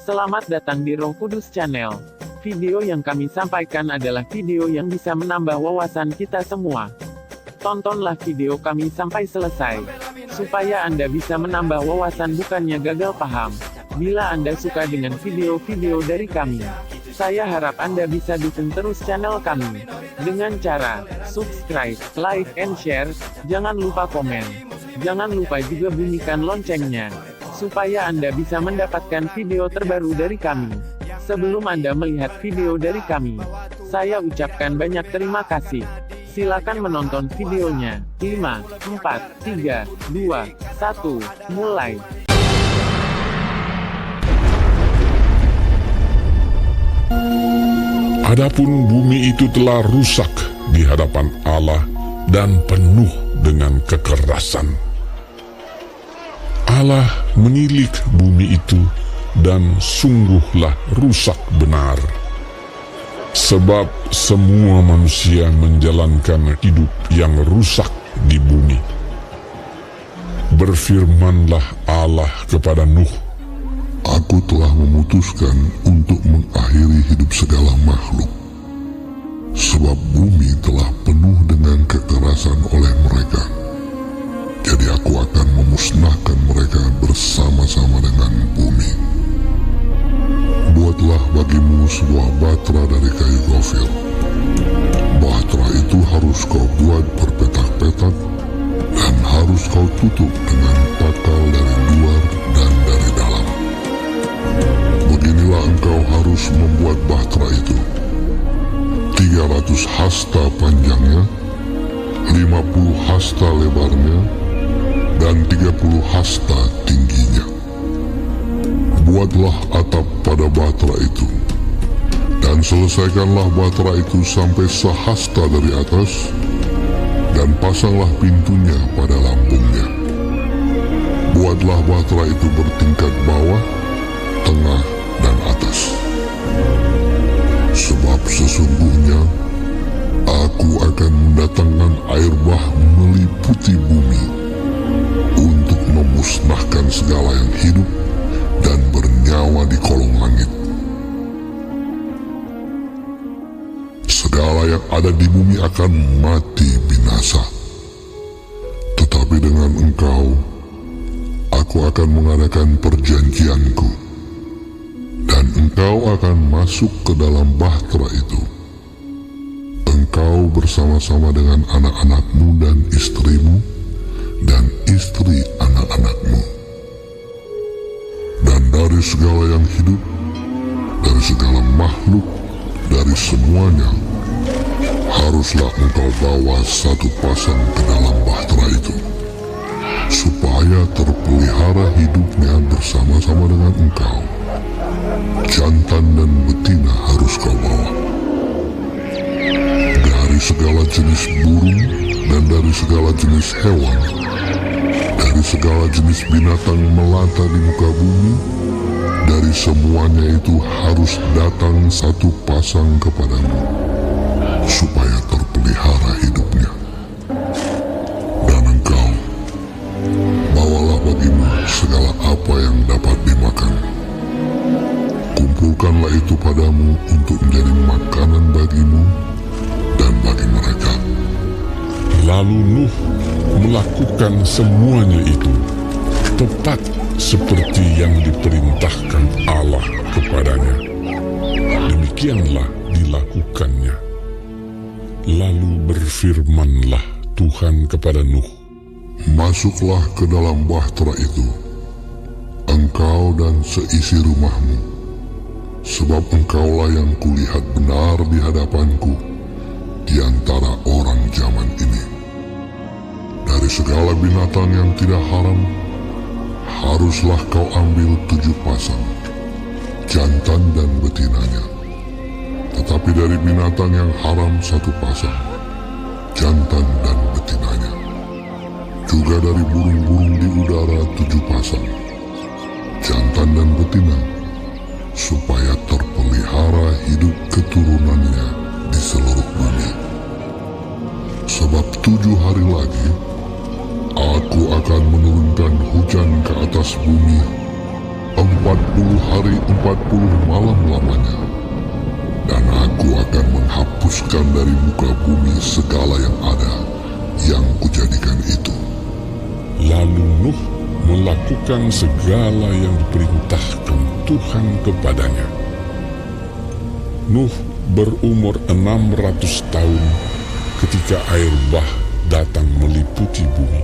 Selamat datang di Roh Kudus Channel. Video yang kami sampaikan adalah video yang bisa menambah wawasan kita semua. Tontonlah video kami sampai selesai, supaya Anda bisa menambah wawasan bukannya gagal paham. Bila Anda suka dengan video-video dari kami, saya harap Anda bisa dukung terus channel kami, dengan cara subscribe, like, and share. Jangan lupa komen. Jangan lupa juga bunyikan loncengnya, supaya Anda bisa mendapatkan video terbaru dari kami. Sebelum Anda melihat video dari kami, saya ucapkan banyak terima kasih. Silakan menonton videonya. 5, 4, 3, 2, 1, mulai. Adapun bumi itu telah rusak di hadapan Allah dan penuh dengan kekerasan. Allah menilik bumi itu dan sungguhlah rusak benar. Sebab semua manusia menjalankan hidup yang rusak di bumi. Berfirmanlah Allah kepada Nuh, Aku telah memutuskan untuk mengakhiri hidup segala makhluk, sebab bumi telah penuh dengan kekerasan oleh mereka. Jadi aku akan memusnahkan mereka bersama-sama dengan bumi. Buatlah bagimu sebuah batra dari kayu gofir. Batra itu harus kau buat berpetak-petak, dan harus kau tutup dengan takal dari luar dan dari dalam. Beginilah engkau harus membuat batra itu: 300 hasta panjangnya, 50 hasta lebarnya, dan 30 hasta tingginya. Buatlah atap pada batra itu, dan selesaikanlah batra itu sampai sehasta dari atas, dan pasanglah pintunya pada lambungnya. Buatlah batra itu bertingkat bawah, tengah, dan atas. Sebab sesungguhnya aku akan mendatangkan air bah meliputi bumi untuk memusnahkan segala yang hidup dan bernyawa di kolong langit. Segala yang ada di bumi akan mati binasa. Tetapi dengan engkau, aku akan mengadakan perjanjianku, dan engkau akan masuk ke dalam bahtera itu. Engkau bersama-sama dengan anak-anakmu dan istrimu, dan istri anak-anakmu. Dan dari segala yang hidup, dari segala makhluk, dari semuanya, haruslah engkau bawa satu pasang ke dalam bahtera itu, supaya terpelihara hidupnya bersama-sama dengan engkau. Jantan dan betina harus kau bawa. Dari segala jenis burung dan dari segala jenis hewan, dari segala jenis binatang melata di muka bumi, dari semuanya itu harus datang satu pasang kepadamu, supaya terpelihara hidupnya. Dan engkau, bawalah bagimu segala apa yang dapat dimakan. Kumpulkanlah itu padamu untuk menjadi makanan bagimu dan bagi mereka. lalu Nuh melakukan semuanya itu tepat seperti yang diperintahkan Allah kepadanya. Demikianlah dilakukannya. Lalu berfirmanlah Tuhan kepada Nuh, Masuklah ke dalam bahtera itu, engkau dan seisi rumahmu, sebab engkaulah yang kulihat benar di hadapanku di antara orang zaman ini. Dari segala binatang yang tidak haram, haruslah kau ambil 7 pasang, jantan dan betinanya. Tetapi dari binatang yang haram 1 pasang, jantan dan betinanya. Juga dari burung-burung di udara 7 pasang, jantan dan betina, supaya terpelihara hidup keturunannya di seluruh bumi. Sebab 7 hari lagi, aku akan menurunkan hujan ke atas bumi 40 hari 40 malam lamanya. Dan aku akan menghapuskan dari muka bumi segala yang ada yang kujadikan itu. Lalu Nuh melakukan segala yang diperintahkan Tuhan kepadanya. Nuh berumur 600 tahun ketika air bah datang meliputi bumi.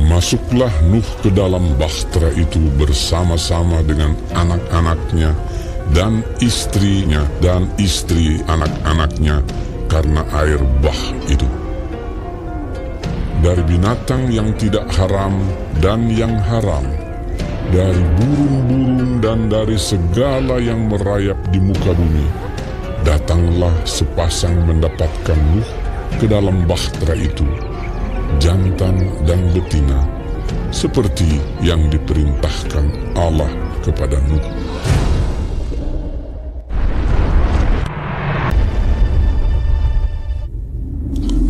Masuklah Nuh ke dalam bahtera itu bersama-sama dengan anak-anaknya dan istrinya dan istri anak-anaknya karena air bah itu. Dari binatang yang tidak haram dan yang haram, dari burung-burung dan dari segala yang merayap di muka bumi, datanglah sepasang mendapatkan Nuh ke dalam bahtera itu, jantan dan betina, seperti yang diperintahkan Allah kepada Nuh.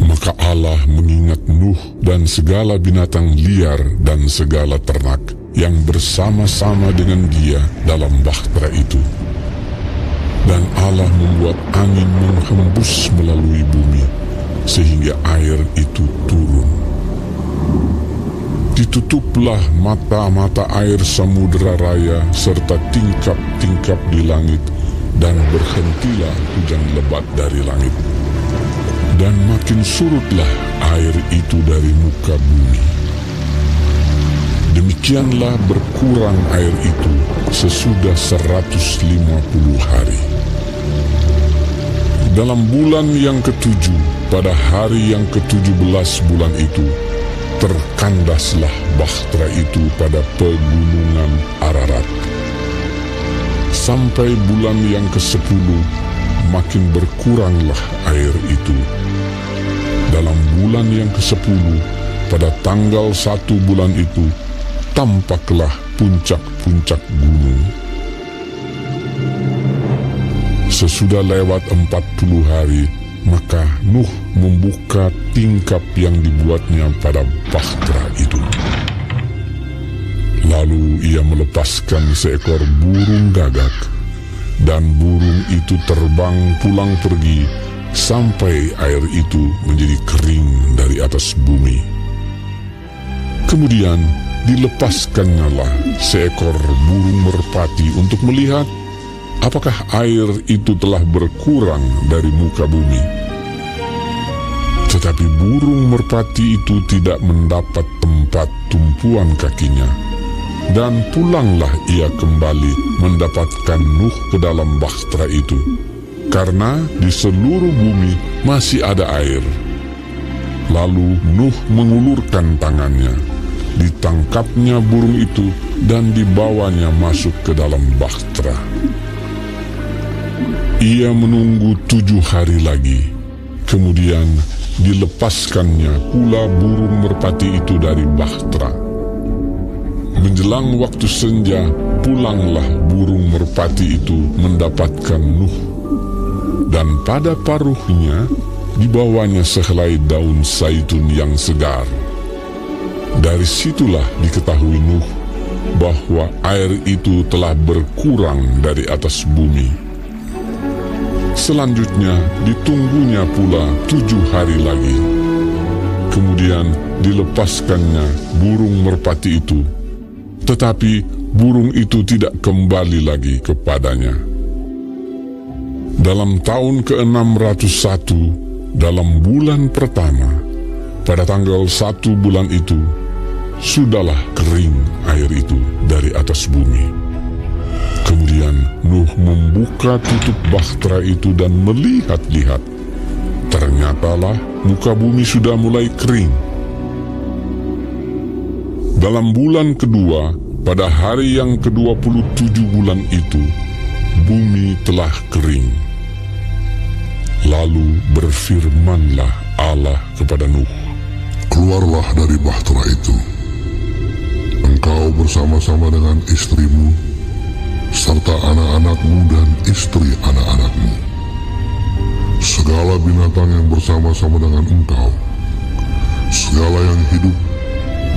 Maka Allah mengingat Nuh dan segala binatang liar dan segala ternak yang bersama-sama dengan dia dalam bahtera itu. Dan Allah membuat angin menghembus melalui bumi, sehingga air itu turun. Ditutuplah mata-mata air samudera raya serta tingkap-tingkap di langit, dan berhentilah hujan lebat dari langit. Dan makin surutlah air itu dari muka bumi. Demikianlah berkurang air itu sesudah 150 hari. Dalam bulan yang ketujuh, pada hari yang ke-17 bulan itu, terkandaslah bahtera itu pada pegunungan Ararat. Sampai bulan yang ke-10, makin berkuranglah air itu. Dalam bulan yang ke-10, pada tanggal 1 bulan itu, tampaklah puncak-puncak gunung. Sesudah lewat 40 hari, maka Nuh membuka tingkap yang dibuatnya pada bahtera itu. Lalu ia melepaskan seekor burung gagak, dan burung itu terbang pulang pergi sampai air itu menjadi kering dari atas bumi. Kemudian dilepaskannyalah seekor burung merpati untuk melihat apakah air itu telah berkurang dari muka bumi. Tetapi burung merpati itu tidak mendapat tempat tumpuan kakinya, dan pulanglah ia kembali mendapatkan Nuh ke dalam bahtera itu, karena di seluruh bumi masih ada air. Lalu Nuh mengulurkan tangannya, ditangkapnya burung itu dan dibawanya masuk ke dalam bahtera. Ia menunggu 7 hari lagi, kemudian dilepaskannya pula burung merpati itu dari bahtera. Menjelang waktu senja, pulanglah burung merpati itu mendapatkan Nuh, dan pada paruhnya dibawanya sehelai daun zaitun yang segar. Dari situlah diketahui Nuh bahwa air itu telah berkurang dari atas bumi. Selanjutnya ditunggunya pula 7 hari lagi. Kemudian dilepaskannya burung merpati itu, tetapi burung itu tidak kembali lagi kepadanya. Dalam tahun ke-601, dalam bulan pertama, pada tanggal 1 bulan itu, sudahlah kering air itu dari atas bumi. Kemudian Nuh membuka tutup bahtera itu dan melihat-lihat. Ternyatalah muka bumi sudah mulai kering. Dalam bulan kedua, pada hari yang ke-27 bulan itu, bumi telah kering. Lalu berfirmanlah Allah kepada Nuh, Keluarlah dari bahtera itu, engkau bersama-sama dengan istrimu, serta anak-anakmu dan istri anak-anakmu, segala binatang yang bersama-sama dengan engkau, segala yang hidup,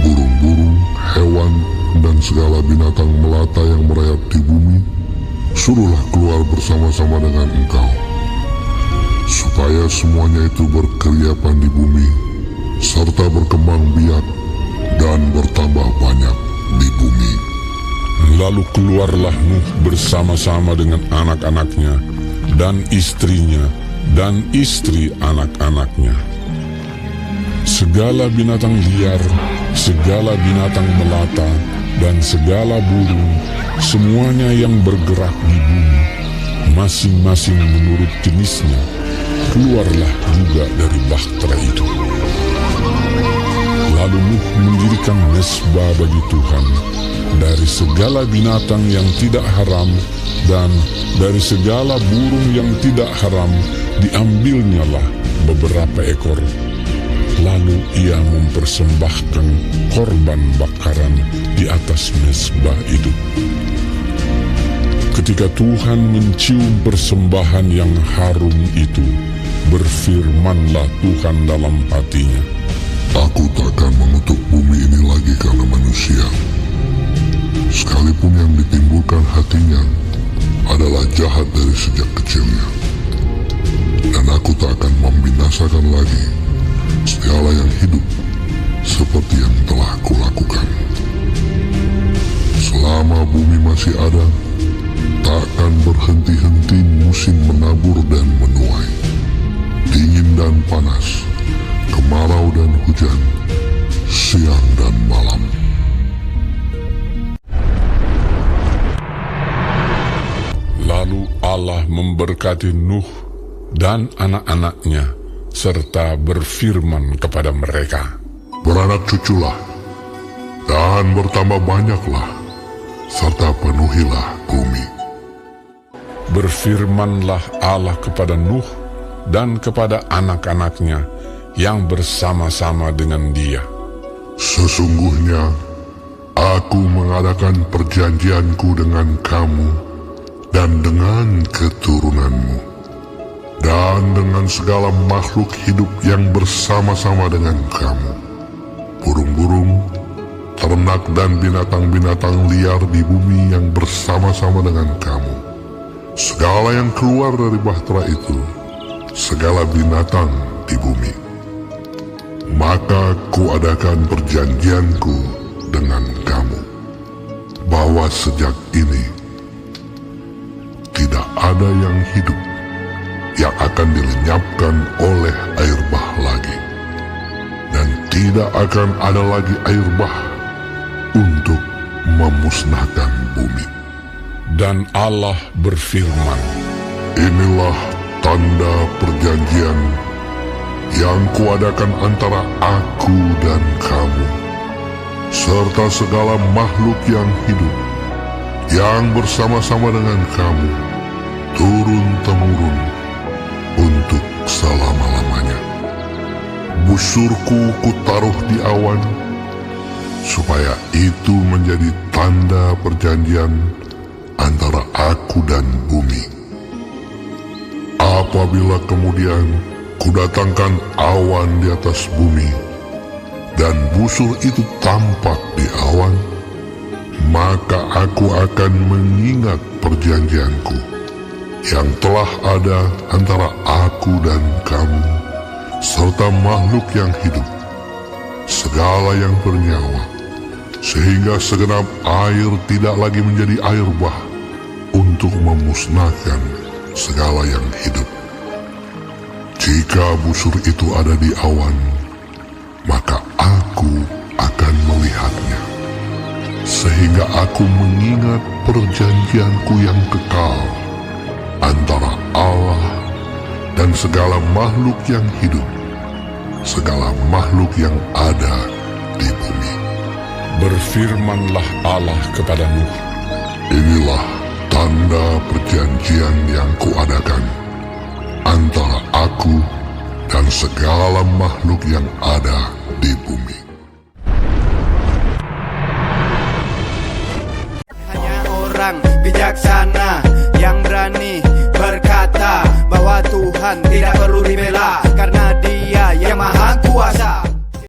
burung-burung, hewan, dan segala binatang melata yang merayap di bumi, suruhlah keluar bersama-sama dengan engkau, supaya semuanya itu berkeriapan di bumi, serta berkembang biak dan bertambah banyak di bumi. Lalu keluarlah Nuh bersama-sama dengan anak-anaknya dan istrinya dan istri anak-anaknya. Segala binatang liar, segala binatang melata, dan segala burung, semuanya yang bergerak di bumi, masing-masing menurut jenisnya, keluarlah juga dari bahtera itu. Lalu Nuh mendirikan mesbah bagi Tuhan dari segala binatang yang tidak haram dan dari segala burung yang tidak haram, diambilnyalah beberapa ekor. Lalu ia mempersembahkan korban bakaran di atas mesbah itu. Ketika Tuhan mencium persembahan yang harum itu, berfirmanlah Tuhan dalam hatinya, Aku takkan mengutuk bumi ini lagi karena manusia, sekalipun yang ditimbulkan hatinya adalah jahat dari sejak kecilnya. Dan aku tak akan membinasakan lagi segala yang hidup seperti yang telah kulakukan. Selama bumi masih ada, tak akan berhenti-henti musim menabur dan menuai, dingin dan panas, kemarau dan hujan, siang dan malam. Lalu Allah memberkati Nuh dan anak-anaknya, serta berfirman kepada mereka, Beranak cuculah, dan bertambah banyaklah, serta penuhilah bumi. Berfirmanlah Allah kepada Nuh dan kepada anak-anaknya yang bersama-sama dengan dia. Sesungguhnya, aku mengadakan perjanjianku dengan kamu dan dengan keturunanmu, dan dengan segala makhluk hidup yang bersama-sama dengan kamu, burung-burung, ternak dan binatang-binatang liar di bumi yang bersama-sama dengan kamu, segala yang keluar dari bahtera itu, segala binatang di bumi. Maka kuadakan perjanjianku dengan kamu, bahwa sejak ini tidak ada yang hidup yang akan dilenyapkan oleh air bah lagi, dan tidak akan ada lagi air bah untuk memusnahkan bumi. Dan Allah berfirman, Inilah tanda perjanjian yang kuadakan antara aku dan kamu, serta segala makhluk yang hidup yang bersama-sama dengan kamu, turun-temurun untuk selama-lamanya. Busurku kutaruh di awan, supaya itu menjadi tanda perjanjian antara aku dan bumi. Apabila kemudian kudatangkan awan di atas bumi, dan busur itu tampak di awan, maka aku akan mengingat perjanjianku yang telah ada antara aku dan kamu, serta makhluk yang hidup, segala yang bernyawa, sehingga segenap air tidak lagi menjadi air bah untuk memusnahkan segala yang hidup. Jika busur itu ada di awan, maka aku akan melihatnya, sehingga aku mengingat perjanjianku yang kekal antara Allah dan segala makhluk yang hidup, segala makhluk yang ada di bumi. berfirmanlah Allah kepada Nuh, Inilah tanda perjanjian yang kuadakan antara aku dan segala makhluk yang ada di bumi. Hanya orang bijaksana yang berani berkata bahwa Tuhan tidak perlu dibela, karena Dia yang Maha Kuasa.